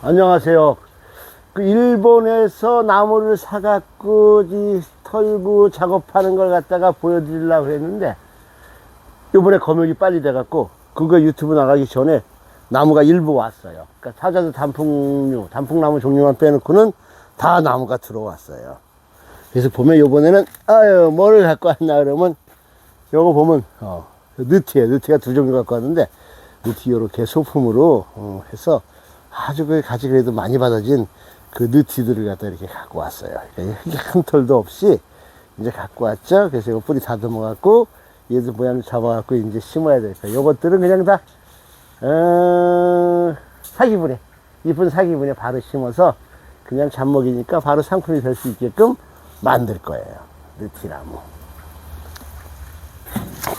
안녕하세요. 그 일본에서 나무를 사갖고 털고 작업하는 걸 갖다가 보여드리려고 했는데 요번에 검역이 빨리 돼갖고 그거 유튜브 나가기 전에 나무가 일부 왔어요. 그러니까 사자도 단풍나무 종류만 빼놓고는 다 나무가 들어왔어요. 그래서 보면 요번에는 뭐를 갖고 왔나 그러면 요거 보면 느티가 두 종류 갖고 왔는데 느티 요렇게 소품으로 해서 아주 그 가지 그래도 많이 받아진 그 느티들을 갖다 이렇게 갖고 왔어요. 그러니까 한 털도 없이 이제 갖고 왔죠. 그래서 이거 뿌리 다듬어 갖고 얘들 모양을 잡아 갖고 이제 심어야 되니까 요것들은 그냥 다 사기분에 이쁜 사기분에 바로 심어서 그냥 잡먹이니까 바로 상품이 될 수 있게끔 만들 거예요. 느티나무.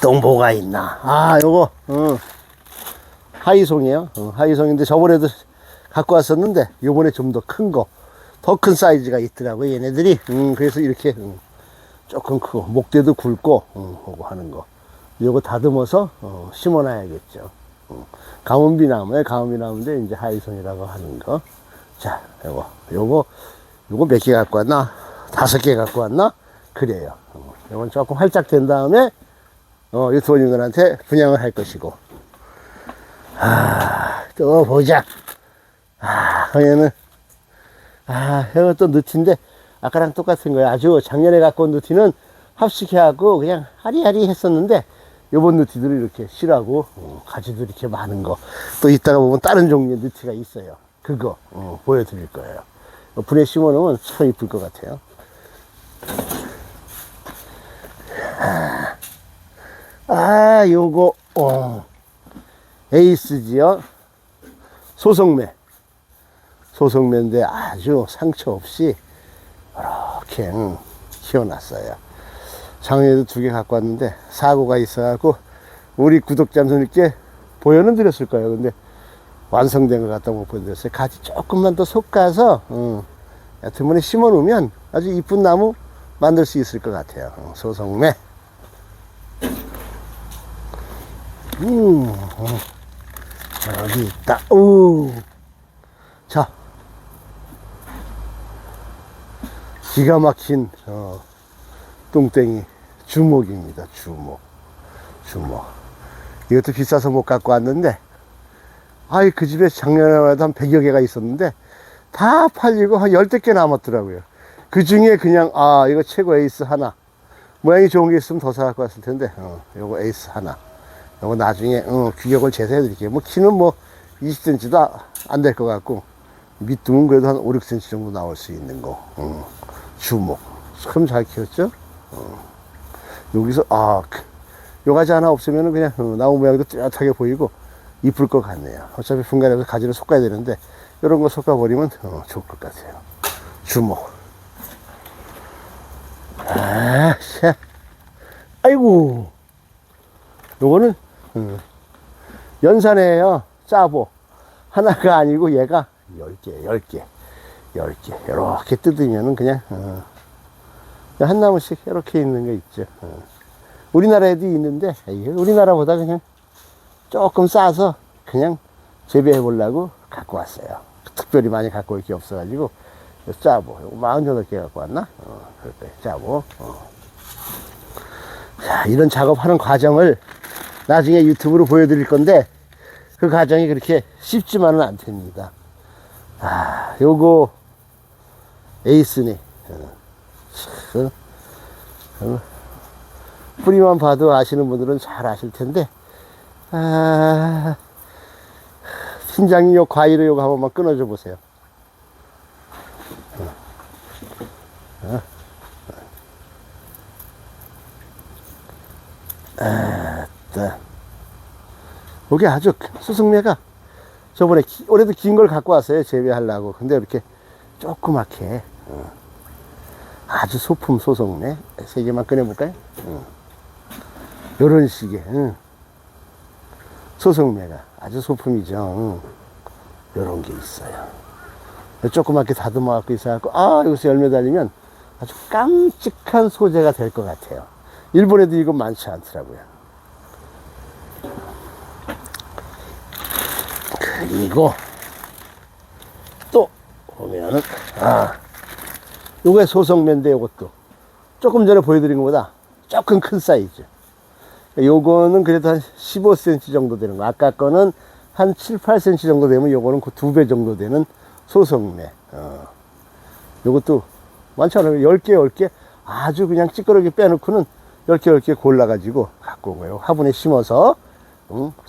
또 뭐가 있나? 요거 하이송이에요. 하이송인데 저번에도 갖고 왔었는데 요번에 좀 더 큰 거, 더 큰 사이즈가 있더라고요 얘네들이. 그래서 이렇게 조금 크고 목대도 굵고 하고 하는 거 요거 다듬어서 심어 놔야겠죠. 가문비나무에 가문비나무인데 이제 하이송이라고 하는 거. 자, 요거 몇 개 갖고 왔나? 5개 갖고 왔나? 그래요. 요건 조금 활짝 된 다음에 유튜버님들한테 분양을 할 것이고. 또 보자. 얘는 이것도 느티인데 아까랑 똑같은 거예요. 아주 작년에 갖고 온 느티는 합식해하고 그냥 하리하리 했었는데 요번 느티들이 이렇게 실하고 가지도 이렇게 많은 거. 또 이따가 보면 다른 종류의 느티가 있어요. 그거 보여드릴 거예요. 분에 심어 놓으면 참 이쁠 것 같아요. 요거 에이스지요. 소송매인데 아주 상처 없이 이렇게 키워놨어요. 작년에도 2개 갖고 왔는데 사고가 있어갖고 우리 구독자분들께 보여는 드렸을 거예요. 근데 완성된 것 갖다 못 보여드렸어요. 가지 조금만 더 솎아서 얕은 분에 심어 놓으면 아주 이쁜 나무 만들 수 있을 것 같아요. 소송매. 여기 있다. 자, 기가 막힌 똥땡이 주목입니다. 주목. 이것도 비싸서 못 갖고 왔는데 그 집에 작년에 한 100여 개가 있었는데 다 팔리고 한 10개 남았더라고요. 그 중에 그냥 이거 최고 에이스 하나, 모양이 좋은 게 있으면 더 사갖고 왔을 텐데 요거 에이스 하나, 요거 나중에 규격을 재서해 드릴게요. 키는 20cm도 안 될 것 같고 밑둥은 그래도 한 5-6cm 정도 나올 수 있는 거. 주목 참 잘 키웠죠. 여기서 요 가지 하나 없으면 그냥 나무 모양도 뚜렷하게 보이고 이쁠 것 같네요. 어차피 분갈이해서 가지를 솎아야 되는데 이런 거 솎아버리면 좋을 것 같아요. 주목. 아이고, 요거는 연산이에요. 짜보 하나가 아니고 얘가 10개 이렇게 뜯으면은 그냥 한 나무씩 이렇게 있는 거 있죠. 우리나라에도 있는데 우리나라보다 그냥 조금 싸서 그냥 재배해 보려고 갖고 왔어요. 특별히 많이 갖고 올 게 없어가지고 짜보 요거 48개 갖고 왔나? 그럴 짜보. 자, 이런 작업하는 과정을 나중에 유튜브로 보여드릴 건데 그 과정이 그렇게 쉽지만은 않답니다. 요거 에이스네. 뿌리만 봐도 아시는 분들은 잘 아실 텐데 팀장님 요 과일을 요거 한 번만 끊어줘 보세요. 요게 아주 수승매가 저번에 올해도 긴 걸 갖고 왔어요. 재배하려고. 근데 이렇게 조그맣게 아주 소품 소송매 3개만 꺼내볼까요? 요런 식의 소송매가 아주 소품이죠. 요런 게 있어요. 조그맣게 다듬어 갖고 있어갖고 여기서 열매 달리면 아주 깜찍한 소재가 될 것 같아요. 일본에도 이거 많지 않더라고요. 그리고 요게 소성매인데 요것도 조금 전에 보여드린 것보다 조금 큰 사이즈. 요거는 그래도 한 15cm 정도 되는 거. 아까 거는 한 7, 8cm 정도 되면 요거는 그 2배 정도 되는 소성매. 요것도 많지 않아요. 10개, 10개. 아주 그냥 찌끄러기 빼놓고는 10개, 10개 골라가지고 갖고 온 거예요. 화분에 심어서,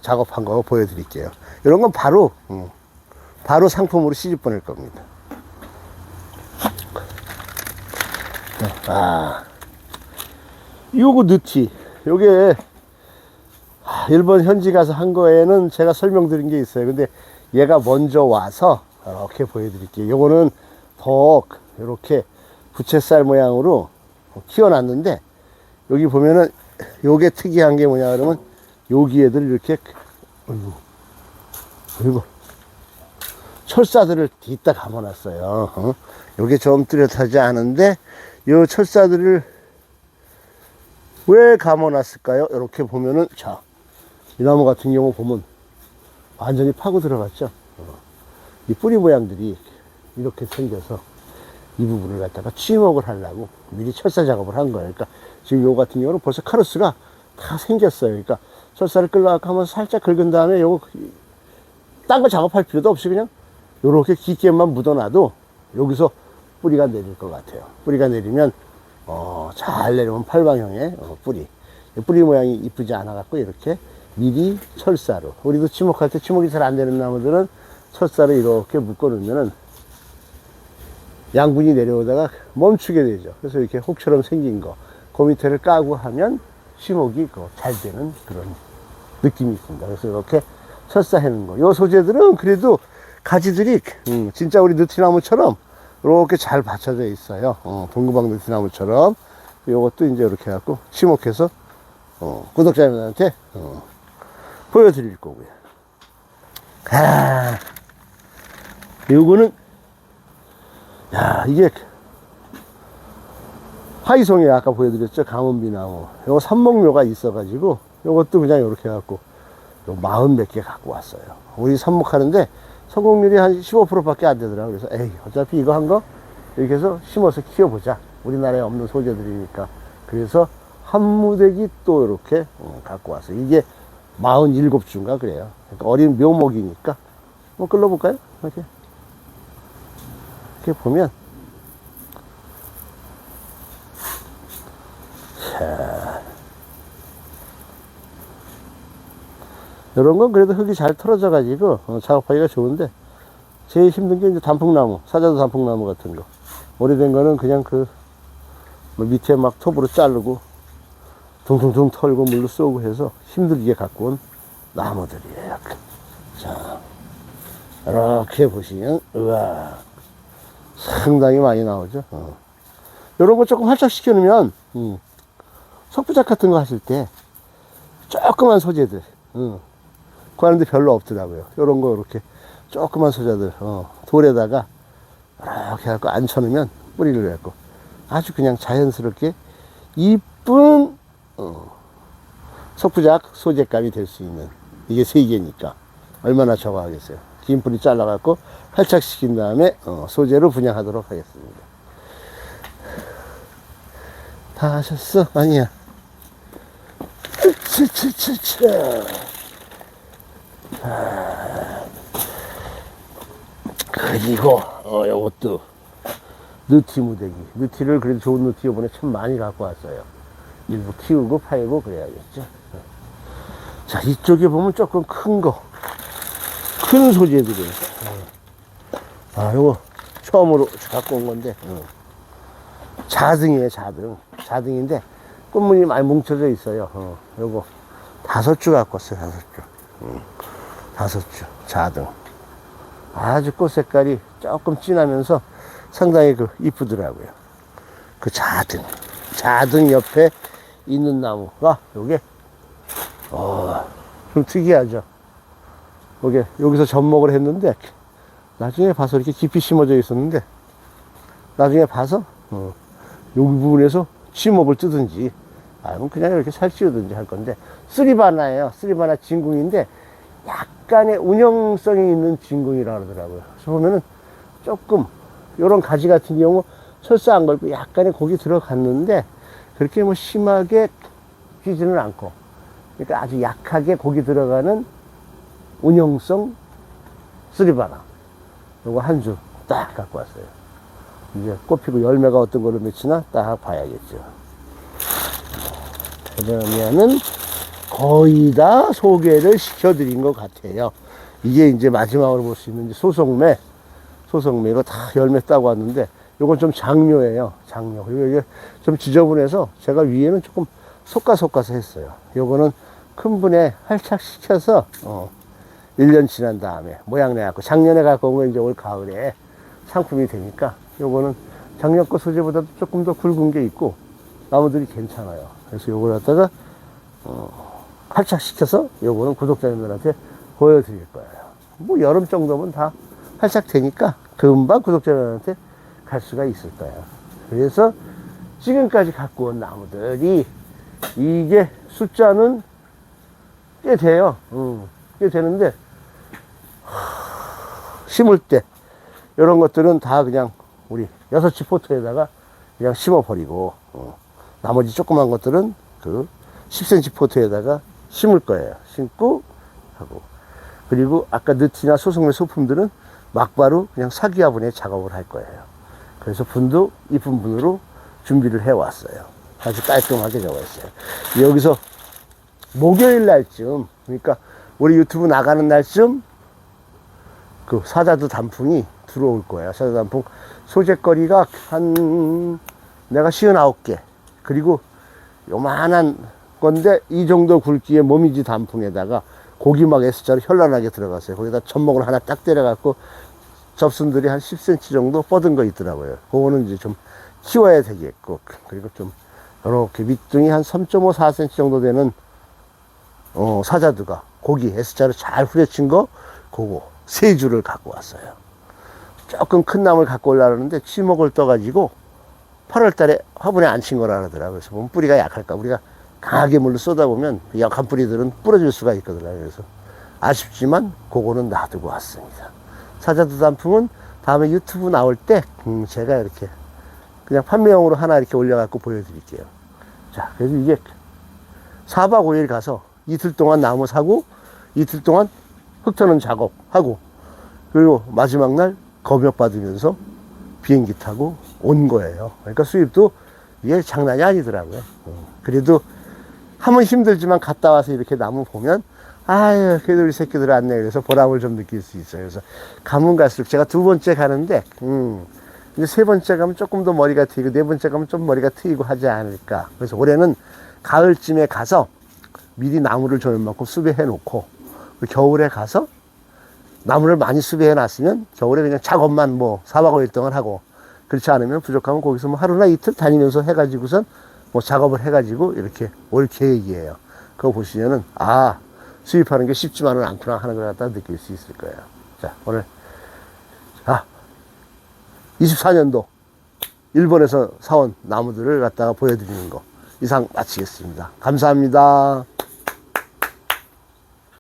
작업한 거 보여드릴게요. 이런 건 바로, 바로 상품으로 시집 보낼 겁니다. 요거 느티. 요게, 일본 현지 가서 한 거에는 제가 설명드린 게 있어요. 근데 얘가 먼저 와서 이렇게 보여드릴게요. 요거는 더 이렇게 부채살 모양으로 키워놨는데, 여기 보면은 요게 특이한 게 뭐냐 그러면 여기에들 이렇게 그리고 철사들을 뒤따 감아놨어요. 요게 좀 뚜렷하지 않은데 요 철사들을 왜 감아놨을까요? 이렇게 보면은 자, 이 나무 같은 경우 보면 완전히 파고 들어갔죠. 이 뿌리 모양들이 이렇게 생겨서 이 부분을 갖다가 취목을 하려고 미리 철사 작업을 한 거예요. 그러니까 지금 요 같은 경우는 벌써 카로스가 다 생겼어요. 그러니까 철사를 끌어갖고 한번 살짝 긁은 다음에 요거 딴 거 작업할 필요도 없이 그냥 요렇게 깊게만 묻어놔도 여기서 뿌리가 내릴 것 같아요. 뿌리가 내리면 잘 내려오면 팔방형의 뿌리 모양이 이쁘지 않아 갖고 이렇게 미리 철사로, 우리도 치목할 때 치목이 잘 안 되는 나무들은 철사로 이렇게 묶어 놓으면은 양분이 내려오다가 멈추게 되죠. 그래서 이렇게 혹처럼 생긴 거, 그 밑에를 까고 하면 치목이 잘 되는 그런 느낌이 있습니다. 그래서 이렇게 철사해 놓은 거. 요 소재들은 그래도 가지들이 진짜 우리 느티나무처럼 이렇게 잘 받쳐져 있어요. 동구방 느티나무처럼. 요것도 이제 이렇게 해갖고 치목해서 구독자님들한테 보여드릴 거고요. 요거는 야, 이게 화이송에 아까 보여드렸죠. 강원비나무. 요거 삽목묘가 있어가지고 요것도 그냥 이렇게 해갖고 요 40몇 개 갖고 왔어요. 우리 삽목하는데 성공률이 한 15%밖에 안 되더라고요. 그래서 에이, 어차피 이거 한 거 이렇게 해서 심어서 키워보자. 우리나라에 없는 소재들이니까. 그래서 한 무대기 또 이렇게 갖고 왔어요. 이게 47주인가 그래요. 그러니까 어린 묘목이니까. 한번 끌어볼까요? 이렇게. 이렇게 보면, 자, 이런 건 그래도 흙이 잘 털어져 가지고 작업하기가 좋은데, 제일 힘든 게 이제 단풍나무, 사자도 단풍나무 같은 거. 오래된 거는 그냥 밑에 막 톱으로 자르고 둥둥둥 털고 물로 쏘고 해서 힘들게 갖고 온 나무들이에요. 자, 이렇게 보시면 우와, 상당히 많이 나오죠. 이런 거 조금 활짝 시켜놓으면 석부작 같은 거 하실 때 조그만 소재들 구하는데 별로 없더라고요. 이런 거 이렇게 조그만 소재들 돌에다가 이렇게 해갖고 앉혀놓으면 뿌리를 갖고 아주 그냥 자연스럽게 이쁜 석부작 소재감이 될 수 있는, 이게 3개니까 얼마나 좋아하겠어요. 긴 뿌리 잘라갖고 활착시킨 다음에 소재로 분양하도록 하겠습니다. 다 하셨어? 아니야. 그리고 요것도 느티 무대기. 느티를 그래도 좋은 느티 이번에 참 많이 갖고 왔어요. 일부 키우고 팔고 그래야겠죠. 자, 이쪽에 보면 조금 큰 거, 큰 소재들이에요. 요거 처음으로 갖고 온 건데 자등이에요. 자등인데 꽃무늬 많이 뭉쳐져 있어요. 요거 5주 갖고 왔어요. 5주 자등. 아주 꽃 색깔이 조금 진하면서 상당히 이쁘더라고요. 그 자등 옆에 있는 나무가 요게 좀 특이하죠. 요게 여기서 접목을 했는데 나중에 봐서 이렇게 깊이 심어져 있었는데 나중에 봐서 여기 부분에서 치목을 뜨든지 아니면 그냥 이렇게 살찌우든지 할 건데, 쓰리바나예요. 쓰리바나 진궁인데 약간의 운영성이 있는 진궁이라 그러더라고요. 그래서 보면은 조금 요런 가지 같은 경우 철사 안 걸고 약간의 곡이 들어갔는데 그렇게 뭐 심하게 휘지는 않고, 그러니까 아주 약하게 곡이 들어가는 운용성 쓰리바나 요거 한 주 딱 갖고 왔어요. 이제 꽃피고 열매가 어떤 걸로 맺히나 딱 봐야겠죠. 그러면은 거의 다 소개를 시켜드린 것 같아요. 이게 이제 마지막으로 볼 수 있는 소송매 이거 다 열매 따고 왔는데 요건 좀 장묘예요. 장묘. 그리고 이게 좀 지저분해서 제가 위에는 조금 솎아서 했어요. 요거는 큰 분에 활착시켜서 1년 지난 다음에 모양 내갖고, 작년에 갖고 온 거 이제 올 가을에 상품이 되니까 요거는 작년 거 소재보다도 조금 더 굵은 게 있고 나무들이 괜찮아요. 그래서 요걸 갖다가 활착시켜서 요거는 구독자님들한테 보여드릴 거예요. 뭐 여름 정도면 다 활착되니까 금방 구독자님들한테 갈 수가 있을 거예요. 그래서 지금까지 갖고 온 나무들이 이게 숫자는 꽤 돼요. 꽤 되는데 심을 때 이런 것들은 다 그냥 우리 6치 포트에다가 그냥 심어버리고, 나머지 조그만 것들은 그 10cm 포트에다가 심을 거예요. 심고 하고, 그리고 아까 느티나 소송매 소품들은 막바로 그냥 사기화분에 작업을 할 거예요. 그래서 분도 이쁜 분으로 준비를 해왔어요. 아주 깔끔하게 적었어요. 여기서 목요일 날쯤, 그러니까 우리 유튜브 나가는 날쯤 그 사자두 단풍이 들어올 거예요. 사자두 단풍 소재거리가 내가 59개, 그리고 요만한 건데 이 정도 굵기의 모미지 단풍에다가 고기막 S자로 현란하게 들어갔어요. 거기다 젖목을 하나 딱 때려갖고 접순들이 한 10cm 정도 뻗은 거 있더라고요. 그거는 이제 좀 키워야 되겠고, 그리고 좀 이렇게 밑둥이 한 3.5, 4cm 정도 되는 사자두가 고기 S자로 잘 후려친 거, 그거 3주를 갖고 왔어요. 조금 큰 나무를 갖고 올라오는데 치목을 떠가지고 8월 달에 화분에 안 친 거라 그러더라고요. 그래서 보면 뿌리가 약할까, 우리가 강하게 물로 쏟아보면 약한 뿌리들은 부러질 수가 있거든요. 그래서 아쉽지만 그거는 놔두고 왔습니다. 사자두 단풍은 다음에 유튜브 나올 때 제가 이렇게 그냥 판매용으로 하나 이렇게 올려갖고 보여드릴게요. 자, 그래서 이게 4박 5일 가서 이틀 동안 나무 사고 이틀 동안 흙 터는 작업하고, 그리고 마지막 날 검역 받으면서 비행기 타고 온 거예요. 그러니까 수입도 이게 장난이 아니더라고요. 그래도 하면 힘들지만 갔다 와서 이렇게 나무 보면 아유, 그래도 우리 새끼들 왔네. 그래서 보람을 좀 느낄 수 있어요. 그래서 가면 갈수록 제가 2번째 가는데 이제 3번째 가면 조금 더 머리가 트이고 4번째 가면 좀 머리가 트이고 하지 않을까. 그래서 올해는 가을쯤에 가서 미리 나무를 저는 만큼 수배해 놓고, 겨울에 가서 나무를 많이 수배해 놨으면 겨울에 그냥 작업만 뭐 4박 5일 동안 하고, 그렇지 않으면 부족하면 거기서 뭐 하루나 이틀 다니면서 해가지고선 뭐 작업을 해가지고 이렇게 올 계획이에요. 그거 보시면은 수입하는 게 쉽지만은 않구나 하는 걸 갖다 느낄 수 있을 거예요. 자, 오늘 24년도 일본에서 사온 나무들을 갖다가 보여드리는 거 이상 마치겠습니다. 감사합니다.